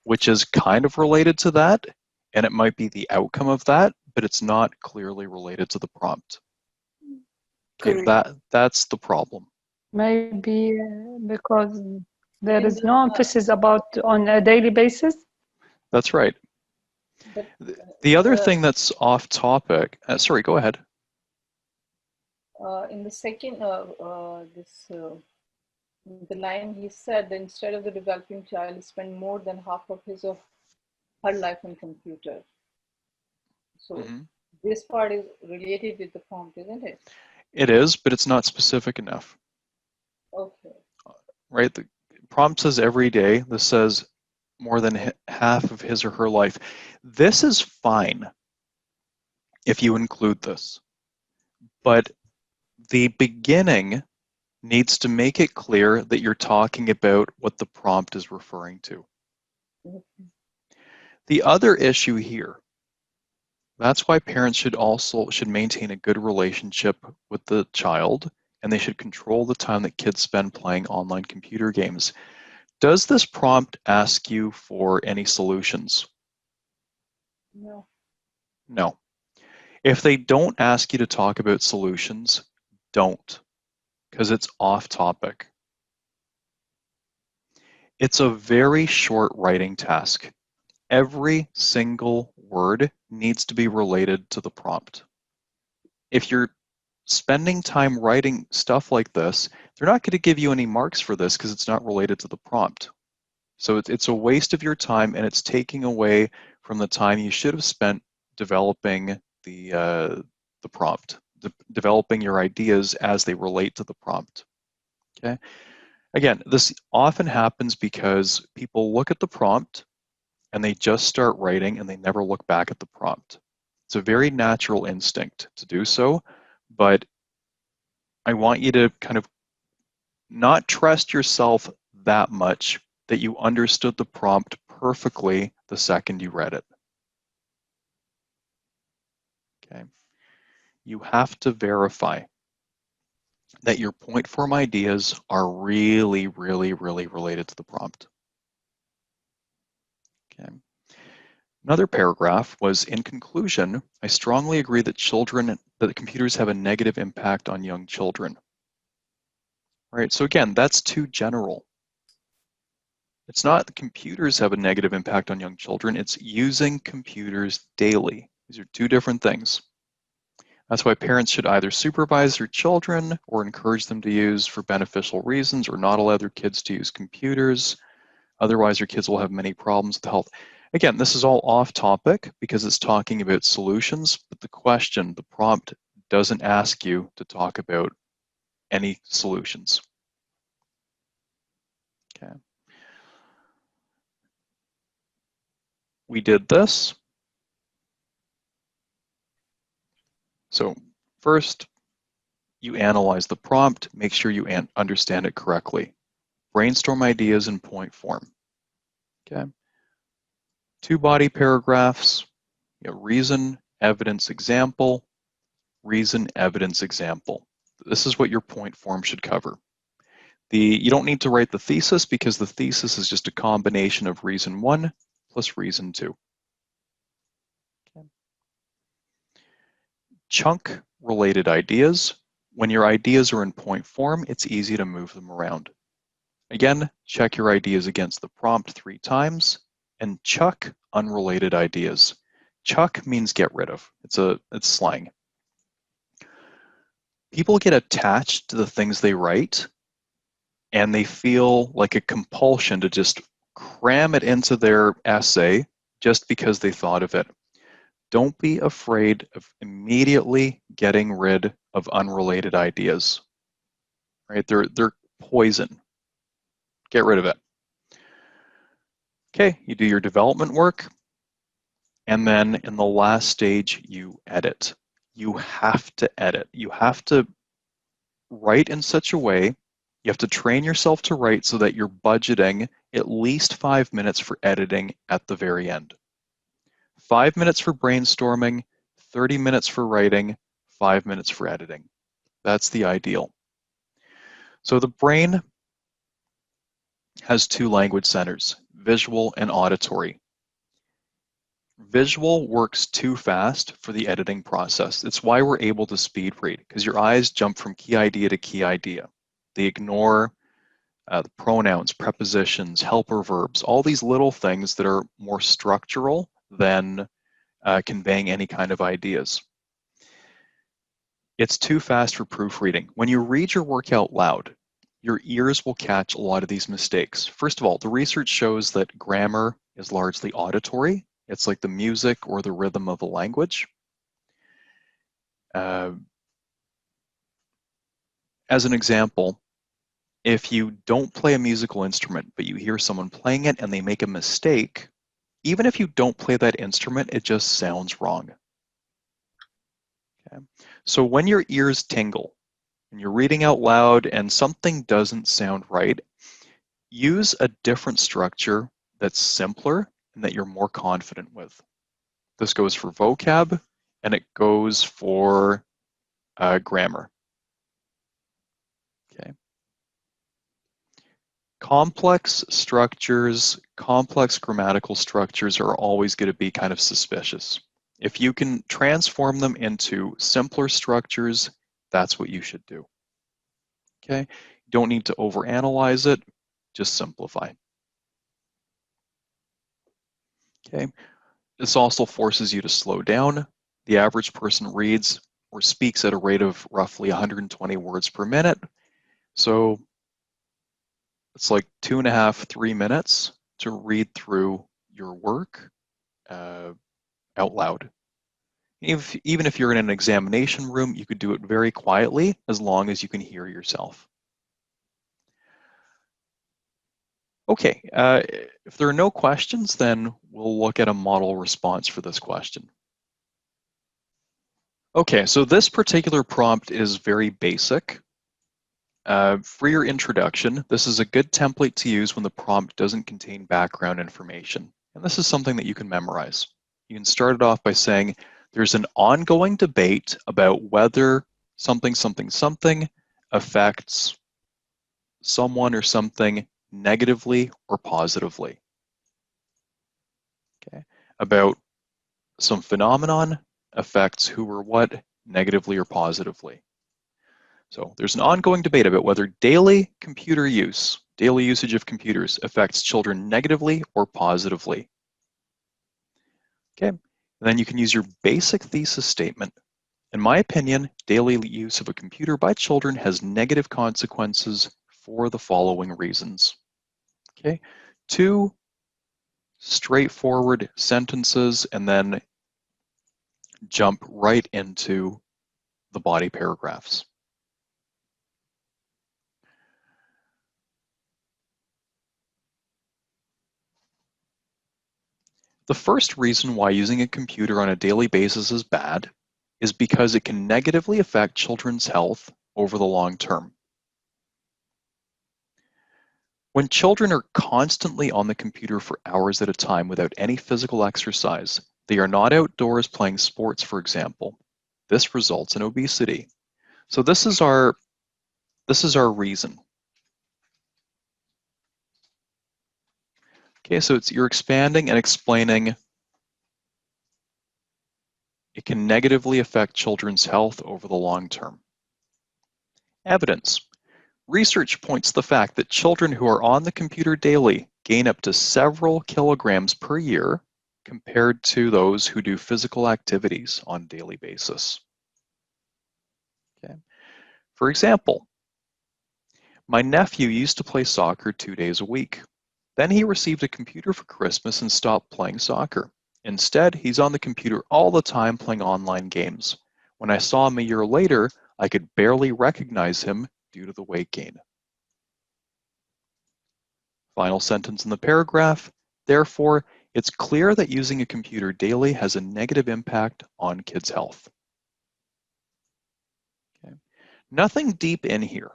which is kind of related to that, and it might be the outcome of that, but it's not clearly related to the prompt. Okay, Correct. that's the problem. Maybe because there In is the, no emphasis about on a daily basis. That's right. but, The other thing that's off topic, sorry, go ahead. in the second, the line he said, instead of the developing child spend more than half of his or her life on computer. So this part is related with the prompt, isn't it? It is, but it's not specific enough. Okay. Right? The prompt says every day. This says more than half of his or her life. This is fine if you include this. But the beginning needs to make it clear that you're talking about what the prompt is referring to. The other issue here, that's why parents should maintain a good relationship with the child, and they should control the time that kids spend playing online computer games. Does this prompt ask you for any solutions? No. No. If they don't ask you to talk about solutions, don't, because it's off topic. It's a very short writing task. Every single word needs to be related to the prompt. If you're spending time writing stuff like this, they're not going to give you any marks for this because it's not related to the prompt. So it's a waste of your time, and it's taking away from the time you should have spent developing the prompt, developing your ideas as they relate to the prompt. Okay. Again, this often happens because people look at the prompt and they just start writing and they never look back at the prompt. It's a very natural instinct to do so, but I want you to kind of not trust yourself that much that you understood the prompt perfectly the second you read it. Okay. You have to verify that your point form ideas are really, really, really related to the prompt. Okay. Another paragraph was, in conclusion, I strongly agree that computers have a negative impact on young children. All right, so again, that's too general. It's not the computers have a negative impact on young children, it's using computers daily. These are two different things. That's why parents should either supervise their children or encourage them to use for beneficial reasons, or not allow their kids to use computers. Otherwise, your kids will have many problems with health. Again, this is all off topic because it's talking about solutions, but the prompt doesn't ask you to talk about any solutions. Okay. We did this. So first, you analyze the prompt, make sure you understand it correctly. Brainstorm ideas in point form. Okay. 2 body paragraphs, reason, evidence, example, reason, evidence, example. This is what your point form should cover. You don't need to write the thesis because the thesis is just a combination of reason 1 plus reason 2. Okay. Chunk related ideas. When your ideas are in point form, it's easy to move them around. Again, check your ideas against the prompt 3 times and chuck unrelated ideas. Chuck means get rid of. It's slang. People get attached to the things they write and they feel like a compulsion to just cram it into their essay just because they thought of it. Don't be afraid of immediately getting rid of unrelated ideas. Right? They're poison. Get rid of it. Okay, you do your development work, and then in the last stage, you edit. You have to edit. You have to write in such a way, You have to train yourself to write so that you're budgeting at least 5 minutes for editing at the very end. 5 minutes for brainstorming, 30 minutes for writing, 5 minutes for editing. That's the ideal. So the brain has two language centers, visual and auditory. Visual works too fast for the editing process. It's why we're able to speed read, because your eyes jump from key idea to key idea. They ignore the pronouns, prepositions, helper verbs, all these little things that are more structural than conveying any kind of ideas. It's too fast for proofreading. When you read your work out loud, your ears will catch a lot of these mistakes. First of all, the research shows that grammar is largely auditory. It's like the music or the rhythm of a language. As an example, if you don't play a musical instrument, but you hear someone playing it and they make a mistake, even if you don't play that instrument, it just sounds wrong. Okay? So when your ears tingle and you're reading out loud and something doesn't sound right, use a different structure that's simpler and that you're more confident with. This goes for vocab and it goes for grammar. Okay. Complex structures, complex grammatical structures are always going to be kind of suspicious. If you can transform them into simpler structures, that's what you should do. Okay, you don't need to overanalyze it, just simplify. Okay, this also forces you to slow down. The average person reads or speaks at a rate of roughly 120 words per minute. So it's like 2.5, 3 minutes to read through your work out loud. Even if you're in an examination room, you could do it very quietly as long as you can hear yourself. Okay, if there are no questions, then we'll look at a model response for this question. Okay, so this particular prompt is very basic. For your introduction, this is a good template to use when the prompt doesn't contain background information. And this is something that you can memorize. You can start it off by saying, there's an ongoing debate about whether something, something, something affects someone or something negatively or positively. Okay, about some phenomenon affects who or what negatively or positively. So there's an ongoing debate about whether daily computer use, daily usage of computers affects children negatively or positively. Okay, and then you can use your basic thesis statement. In my opinion, daily use of a computer by children has negative consequences for the following reasons. Okay, 2 straightforward sentences and then jump right into the body paragraphs. The first reason why using a computer on a daily basis is bad is because it can negatively affect children's health over the long term. When children are constantly on the computer for hours at a time without any physical exercise, they are not outdoors playing sports, for example. This results in obesity. So this is our reason. Okay, so you're expanding and explaining it can negatively affect children's health over the long term. Evidence. Research points to the fact that children who are on the computer daily gain up to several kilograms per year compared to those who do physical activities on a daily basis. Okay. For example, my nephew used to play soccer 2 days a week. Then he received a computer for Christmas and stopped playing soccer. Instead, he's on the computer all the time playing online games. When I saw him a year later, I could barely recognize him due to the weight gain. Final sentence in the paragraph. Therefore, it's clear that using a computer daily has a negative impact on kids' health. Okay. Nothing deep in here.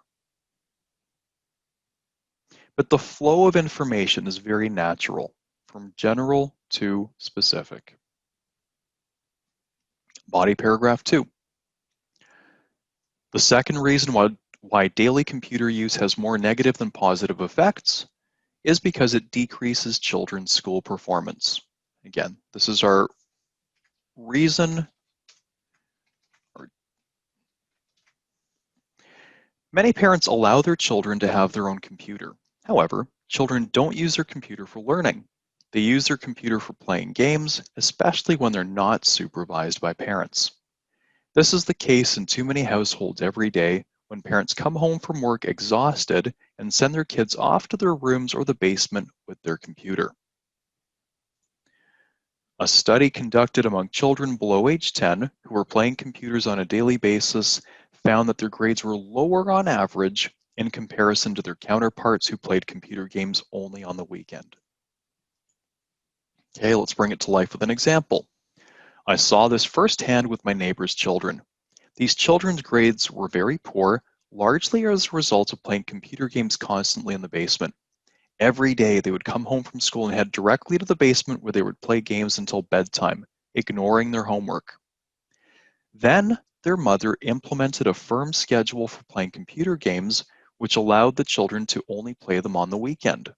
but the flow of information is very natural, from general to specific. Body paragraph 2. The second reason why daily computer use has more negative than positive effects is because it decreases children's school performance. Again, this is our reason. Many parents allow their children to have their own computer. However, children don't use their computer for learning. They use their computer for playing games, especially when they're not supervised by parents. This is the case in too many households every day when parents come home from work exhausted and send their kids off to their rooms or the basement with their computer. A study conducted among children below age 10 who were playing computers on a daily basis found that their grades were lower on average in comparison to their counterparts who played computer games only on the weekend. Okay, let's bring it to life with an example. I saw this firsthand with my neighbor's children. These children's grades were very poor, largely as a result of playing computer games constantly in the basement. Every day they would come home from school and head directly to the basement where they would play games until bedtime, ignoring their homework. Then their mother implemented a firm schedule for playing computer games, which allowed the children to only play them on the weekend.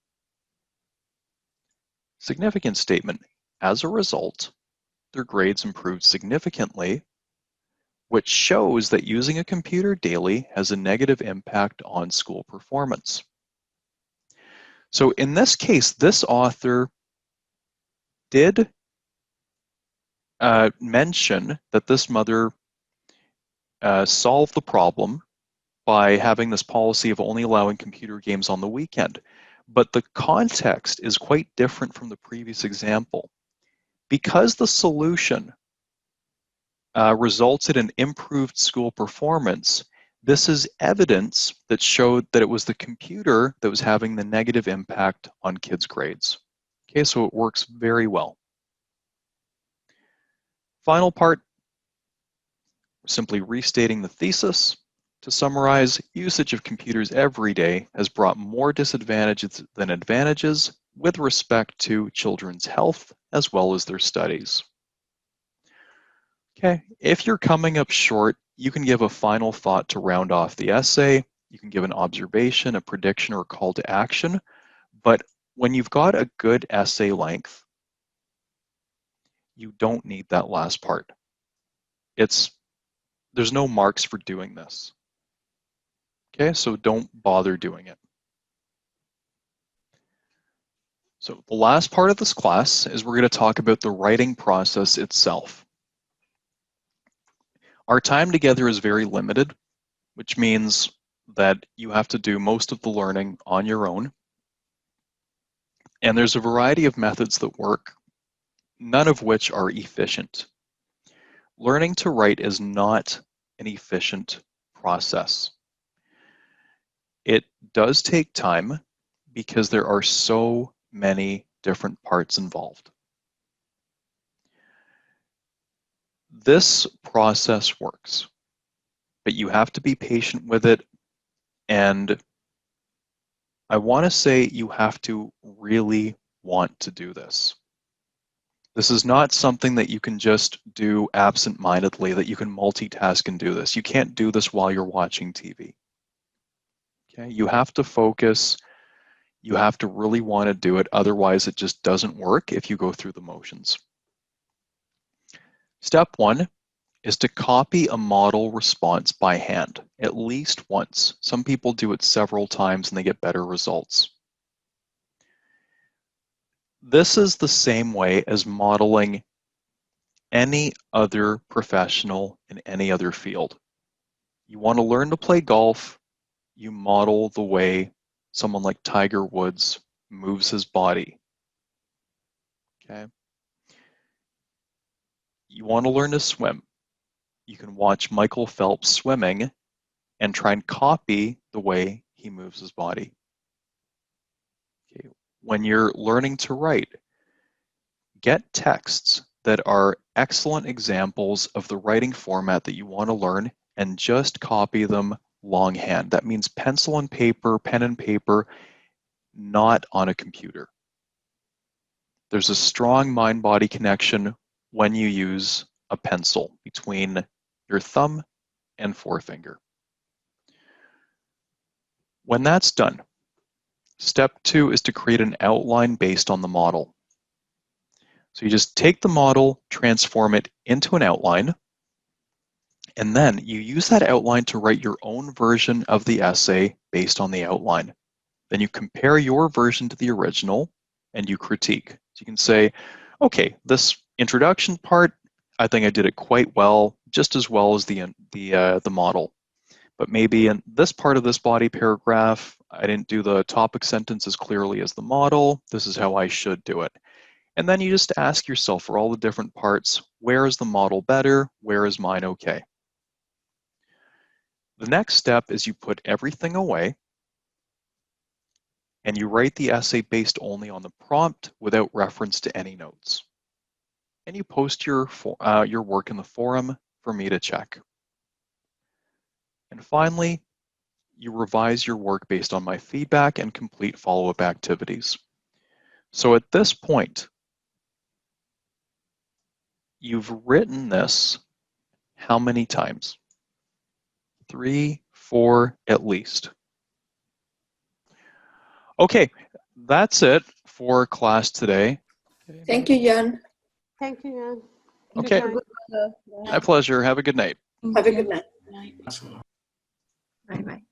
Significant statement. As a result, their grades improved significantly, which shows that using a computer daily has a negative impact on school performance. So in this case, this author did mention that this mother solved the problem by having this policy of only allowing computer games on the weekend. But the context is quite different from the previous example. Because the solution resulted in improved school performance, this is evidence that showed that it was the computer that was having the negative impact on kids' grades. Okay, so it works very well. Final part, simply restating the thesis. To summarize, usage of computers every day has brought more disadvantages than advantages with respect to children's health as well as their studies. Okay, if you're coming up short, you can give a final thought to round off the essay. You can give an observation, a prediction, or a call to action. But when you've got a good essay length, you don't need that last part. There's no marks for doing this. Okay, so don't bother doing it. So the last part of this class is we're going to talk about the writing process itself. Our time together is very limited, which means that you have to do most of the learning on your own. And there's a variety of methods that work, none of which are efficient. Learning to write is not an efficient process. It does take time because there are so many different parts involved. This process works, but you have to be patient with it, and I want to say you have to really want to do this. This is not something that you can just do absent-mindedly, that you can multitask and do this. You can't do this while you're watching TV. Okay, you have to focus. You have to really want to do it. Otherwise, it just doesn't work if you go through the motions. Step 1 is to copy a model response by hand, at least once. Some people do it several times and they get better results. This is the same way as modeling any other professional in any other field. You want to learn to play golf, you model the way someone like Tiger Woods moves his body. Okay. You want to learn to swim. You can watch Michael Phelps swimming and try and copy the way he moves his body. Okay. When you're learning to write, get texts that are excellent examples of the writing format that you want to learn and just copy them longhand. That means pencil and paper, pen and paper. not on a computer. There's a strong mind-body connection when you use a pencil between your thumb and forefinger. When that's done, step 2 is to create an outline based on the model. So you just take the model, transform it into an outline, and then you use that outline to write your own version of the essay based on the outline. Then you compare your version to the original and you critique. So you can say, okay, this introduction part, I think I did it quite well, just as well as the model. But maybe in this part of this body paragraph, I didn't do the topic sentence as clearly as the model. This is how I should do it. And then you just ask yourself for all the different parts, where is the model better? Where is mine okay? The next step is you put everything away and you write the essay based only on the prompt without reference to any notes. And you post your work in the forum for me to check. And finally, you revise your work based on my feedback and complete follow-up activities. So at this point, you've written this how many times? 3, 4 at least. Okay, that's it for class today. Thank you, Jan. Thank you, Jan. Okay, Good night. my pleasure. Have a good night. Have a good night. Night. Bye-bye.